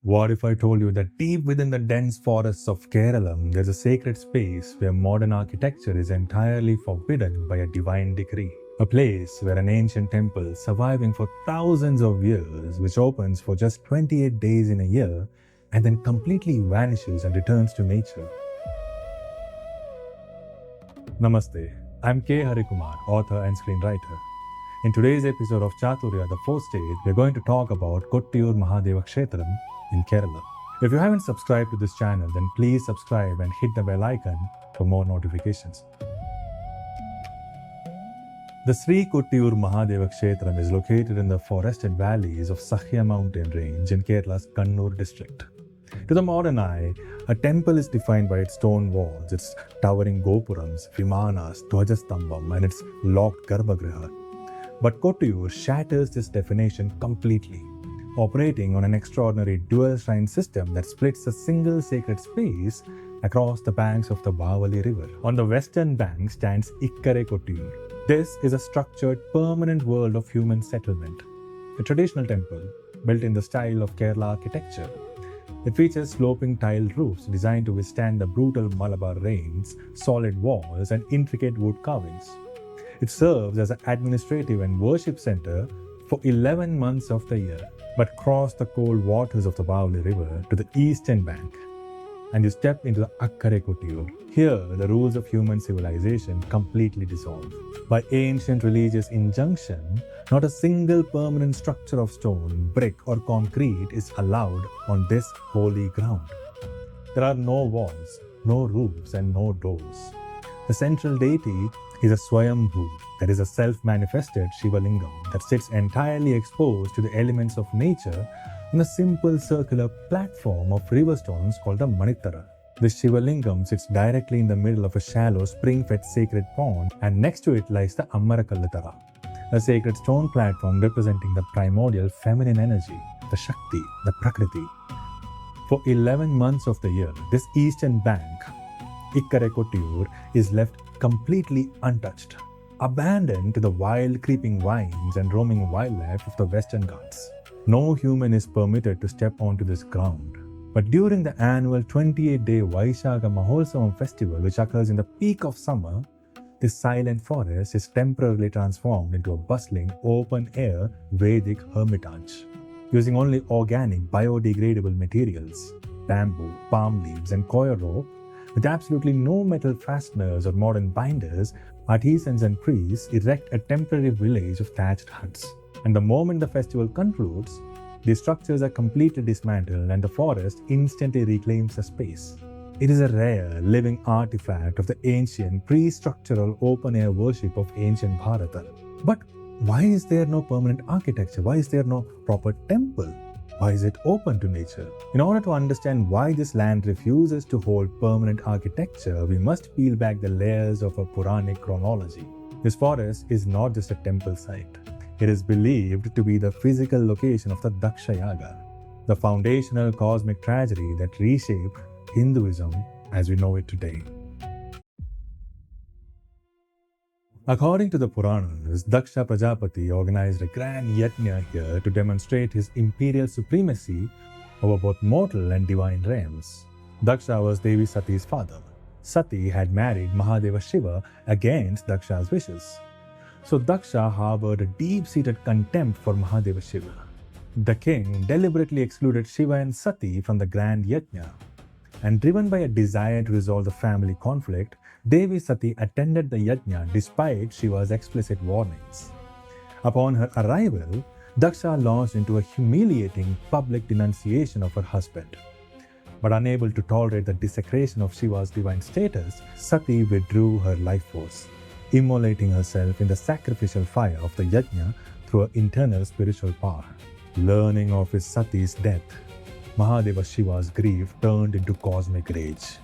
What if I told you that deep within the dense forests of Kerala, there's a sacred space where modern architecture is entirely forbidden by a divine decree? A place where an ancient temple surviving for thousands of years, which opens for just 28 days in a year, and then completely vanishes and returns to nature. Namaste, I'm K. Kumar, author and screenwriter. In today's episode of Chaturya, the fourth stage, we're going to talk about Kottiyoor Mahadeva Kshetram in Kerala. If you haven't subscribed to this channel, then please subscribe and hit the bell icon for more notifications. The Sri Kottiyoor Mahadeva Kshetram is located in the forested valleys of Vysakha mountain range in Kerala's Kannur district. To the modern eye, a temple is defined by its stone walls, its towering gopurams, vimanas, dhwajastambham, and its locked garbhagriha. But Kottiyoor shatters this definition completely, operating on an extraordinary dual shrine system that splits a single sacred space across the banks of the Bhavali river. On the western bank stands Ikkare Kottiyoor. This is a structured, permanent world of human settlement, a traditional temple built in the style of Kerala architecture. It features sloping tiled roofs designed to withstand the brutal Malabar rains, solid walls, and intricate wood carvings. It serves as an administrative and worship center for 11 months of the year. But cross the cold waters of the Bhavali River to the eastern bank, and you step into the Ikkare Kottiyoor. Here, the rules of human civilization completely dissolve. By ancient religious injunction, not a single permanent structure of stone, brick, or concrete is allowed on this holy ground. There are no walls, no roofs, and no doors. The central deity is a Swayambhu, that is a self-manifested Shiva Lingam that sits entirely exposed to the elements of nature on a simple circular platform of river stones called a Manittara. The Shiva Lingam sits directly in the middle of a shallow spring-fed sacred pond, and next to it lies the Ammarakallatara, a sacred stone platform representing the primordial feminine energy, the Shakti, the Prakriti. For 11 months of the year, this eastern bank, Ikkare Kottiyoor, is left completely untouched, abandoned to the wild creeping vines and roaming wildlife of the Western Ghats. No human is permitted to step onto this ground. But during the annual 28-day Vysakha Mahotsavam festival, which occurs in the peak of summer, this silent forest is temporarily transformed into a bustling, open-air Vedic hermitage. Using only organic, biodegradable materials, bamboo, palm leaves, and coir rope, with absolutely no metal fasteners or modern binders, artisans and priests erect a temporary village of thatched huts. And the moment the festival concludes, the structures are completely dismantled and the forest instantly reclaims the space. It is a rare, living artifact of the ancient, pre-structural open-air worship of ancient Bharata. But why is there no permanent architecture? Why is there no proper temple? Why is it open to nature? In order to understand why this land refuses to hold permanent architecture, we must peel back the layers of a Puranic chronology. This forest is not just a temple site. It is believed to be the physical location of the Daksha Yaga, the foundational cosmic tragedy that reshaped Hinduism as we know it today. According to the Puranas, Daksha Prajapati organized a grand yajna here to demonstrate his imperial supremacy over both mortal and divine realms. Daksha was Devi Sati's father. Sati had married Mahadeva Shiva against Daksha's wishes. So Daksha harbored a deep-seated contempt for Mahadeva Shiva. The king deliberately excluded Shiva and Sati from the grand yajna. And driven by a desire to resolve the family conflict, Devi Sati attended the yajna despite Shiva's explicit warnings. Upon her arrival, Daksha launched into a humiliating public denunciation of her husband. But unable to tolerate the desecration of Shiva's divine status, Sati withdrew her life force, immolating herself in the sacrificial fire of the yajna through her internal spiritual power. Learning of his Sati's death, Mahadeva Shiva's grief turned into cosmic rage.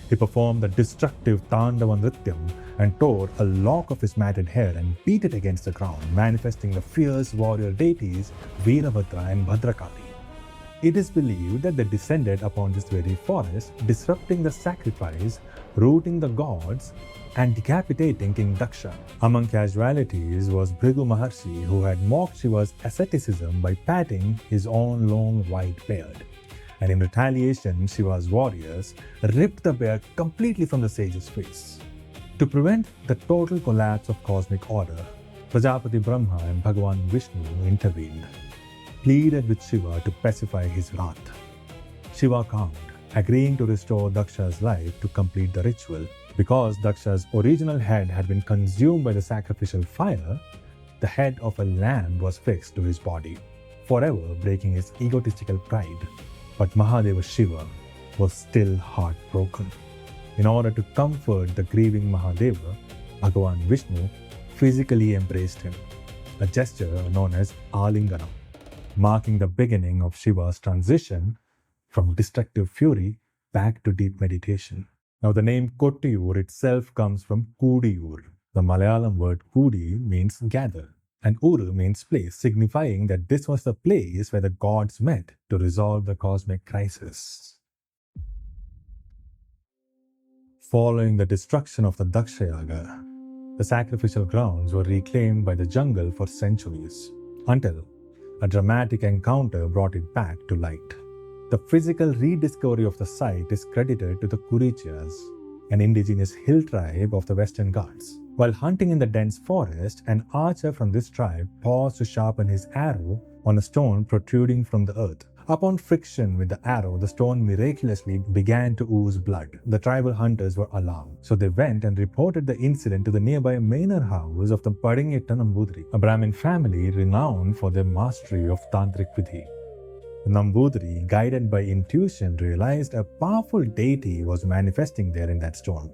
He performed the destructive Tandava Nrityam and tore a lock of his matted hair and beat it against the ground, manifesting the fierce warrior deities Veerabhadra and Bhadrakali. It is believed that they descended upon this very forest, disrupting the sacrifice, rooting the gods, and decapitating King Daksha. Among casualties was Bhrigu Maharshi, who had mocked Shiva's asceticism by patting his own long white beard. and in retaliation, Shiva's warriors ripped the bear completely from the sage's face. To prevent the total collapse of cosmic order, Prajapati Brahma and Bhagavan Vishnu intervened, pleaded with Shiva to pacify his wrath. Shiva calmed, agreeing to restore Daksha's life to complete the ritual. Because Daksha's original head had been consumed by the sacrificial fire, the head of a lamb was fixed to his body, forever breaking his egotistical pride. But Mahadeva Shiva was still heartbroken. In order to comfort the grieving Mahadeva, Bhagavan Vishnu physically embraced him, a gesture known as Alinganam, marking the beginning of Shiva's transition from destructive fury back to deep meditation. Now, the name Kottiyoor itself comes from Kudiyur. The Malayalam word Kudi means gather, and Uru means place, signifying that this was the place where the gods met to resolve the cosmic crisis. Following the destruction of the Daksha Yaga, the sacrificial grounds were reclaimed by the jungle for centuries, until a dramatic encounter brought it back to light. The physical rediscovery of the site is credited to the Kurichas, an indigenous hill tribe of the Western Ghats. While hunting in the dense forest, an archer from this tribe paused to sharpen his arrow on a stone protruding from the earth. Upon friction with the arrow, the stone miraculously began to ooze blood. The tribal hunters were alarmed, so they went and reported the incident to the nearby manor house of the Padingetta Nambudri, a Brahmin family renowned for their mastery of Tantric Vidhi. The Nambudri, guided by intuition, realized a powerful deity was manifesting there in that stone.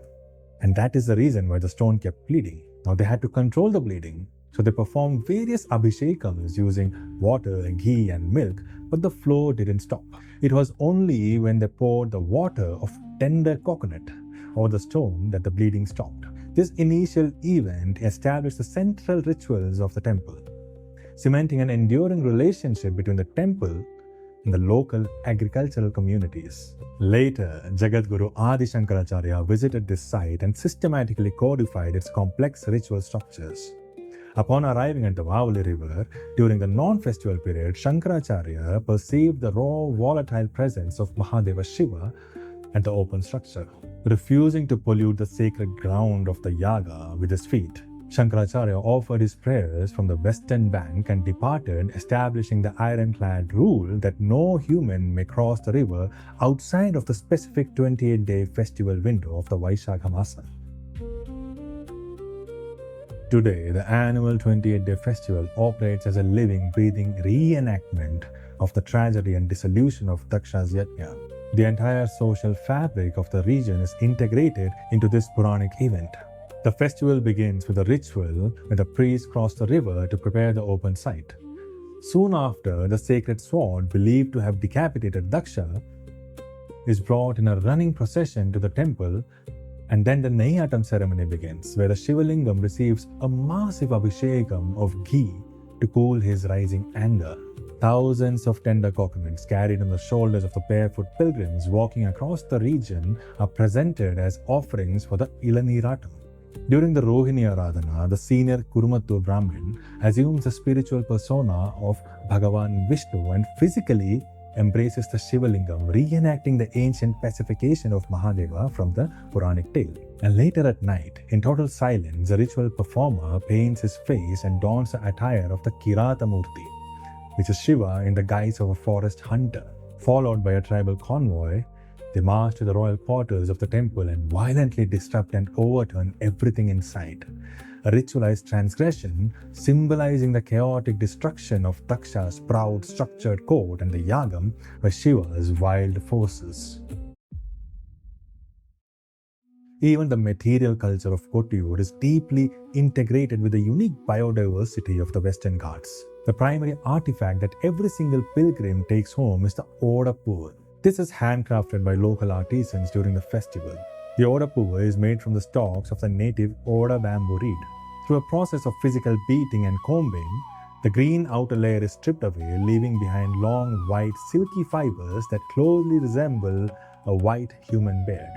And that is the reason why the stone kept bleeding. Now they had to control the bleeding, so they performed various abhishekams using water, ghee and milk, but the flow didn't stop. It was only when they poured the water of tender coconut over the stone that the bleeding stopped. This initial event established the central rituals of the temple, cementing an enduring relationship between the temple and the local agricultural communities. Later, Jagadguru Adi Shankaracharya visited this site and systematically codified its complex ritual structures. Upon arriving at the Vavali river, during the non-festival period, Shankaracharya perceived the raw, volatile presence of Mahadeva Shiva at the open structure. Refusing to pollute the sacred ground of the Yaga with his feet, Shankaracharya offered his prayers from the western bank and departed, establishing the ironclad rule that no human may cross the river outside of the specific 28-day festival window of the Vysakha Mahotsavam. Today, the annual 28-day festival operates as a living, breathing reenactment of the tragedy and dissolution of Daksha's Yajna. The entire social fabric of the region is integrated into this Puranic event. The festival begins with a ritual where the priests cross the river to prepare the open site. Soon after, the sacred sword, believed to have decapitated Daksha, is brought in a running procession to the temple, and then the Naiyatam ceremony begins, where the Shiva Lingam receives a massive abhishekam of ghee to cool his rising anger. Thousands of tender coconuts carried on the shoulders of the barefoot pilgrims walking across the region are presented as offerings for the Ilaniratam. During the Rohini Aradhana, the senior Kurumattur Brahmin assumes the spiritual persona of Bhagavan Vishnu and physically embraces the Shiva Lingam, reenacting the ancient pacification of Mahadeva from the Puranic tale. And later at night, in total silence, the ritual performer paints his face and dons the attire of the Kirata Murti, which is Shiva in the guise of a forest hunter. Followed by a tribal convoy, they march to the royal quarters of the temple and violently disrupt and overturn everything in sight. A ritualized transgression symbolizing the chaotic destruction of Daksha's proud structured court and the Yagam by Shiva's wild forces. Even the material culture of Kottiyoor is deeply integrated with the unique biodiversity of the Western Ghats. The primary artifact that every single pilgrim takes home is the Odapur. This is handcrafted by local artisans during the festival. The Odapur is made from the stalks of the native Oda bamboo reed. Through a process of physical beating and combing, the green outer layer is stripped away, leaving behind long, white, silky fibers that closely resemble a white human beard.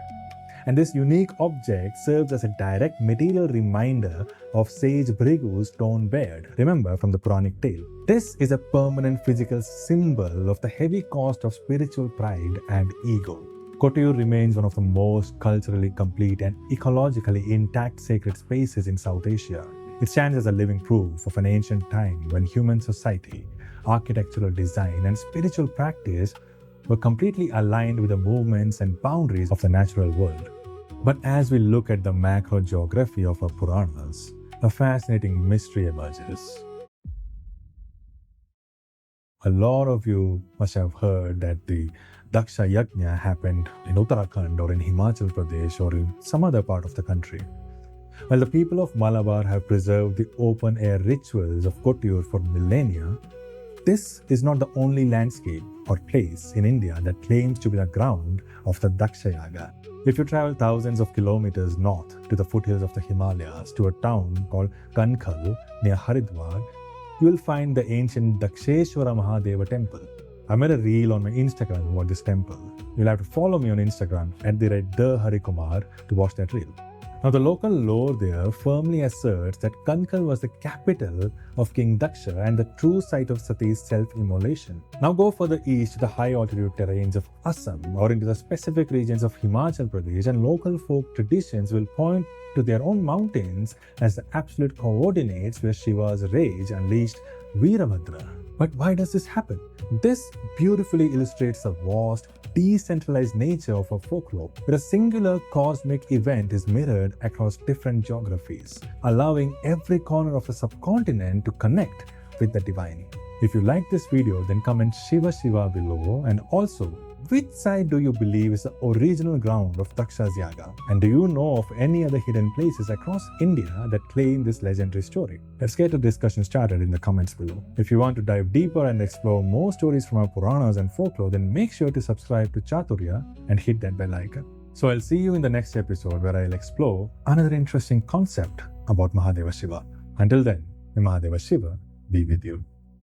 And this unique object serves as a direct material reminder of sage Bhrigu's stone beard, remember from the Puranic tale. This is a permanent physical symbol of the heavy cost of spiritual pride and ego. Kottiyoor remains one of the most culturally complete and ecologically intact sacred spaces in South Asia. It stands as a living proof of an ancient time when human society, architectural design, and spiritual practice were completely aligned with the movements and boundaries of the natural world. But as we look at the macro geography of our Puranas, a fascinating mystery emerges. A lot of you must have heard that the Daksha Yaga happened in Uttarakhand or in Himachal Pradesh or in some other part of the country. While the people of Malabar have preserved the open-air rituals of Kottiyoor for millennia, this is not the only landscape or place in India that claims to be the ground of the Daksha Yaga. If you travel thousands of kilometers north to the foothills of the Himalayas to a town called Kannur near Haridwar, you will find the ancient Daksheshwara Mahadeva temple. I made a reel on my Instagram about this temple. You'll have to follow me on Instagram @the Kumar to watch that reel. Now, the local lore there firmly asserts that Kannur was the capital of King Daksha and the true site of Sati's self-immolation. Now go further east to the high-altitude terrains of Assam or into the specific regions of Himachal Pradesh, and local folk traditions will point to their own mountains as the absolute coordinates where Shiva's rage unleashed Veerabhadra. But why does this happen? This beautifully illustrates the vast, decentralized nature of our folklore, where a singular cosmic event is mirrored across different geographies, allowing every corner of the subcontinent to connect with the divine. If you like this video, then comment Shiva Shiva below, and also, which side do you believe is the original ground of Daksha's Yaga? And do you know of any other hidden places across India that claim this legendary story? Let's get the discussion started in the comments below. If you want to dive deeper and explore more stories from our Puranas and folklore, then make sure to subscribe to Chaturya and hit that bell icon. So I'll see you in the next episode where I'll explore another interesting concept about Mahadeva Shiva. Until then, may Mahadeva Shiva be with you.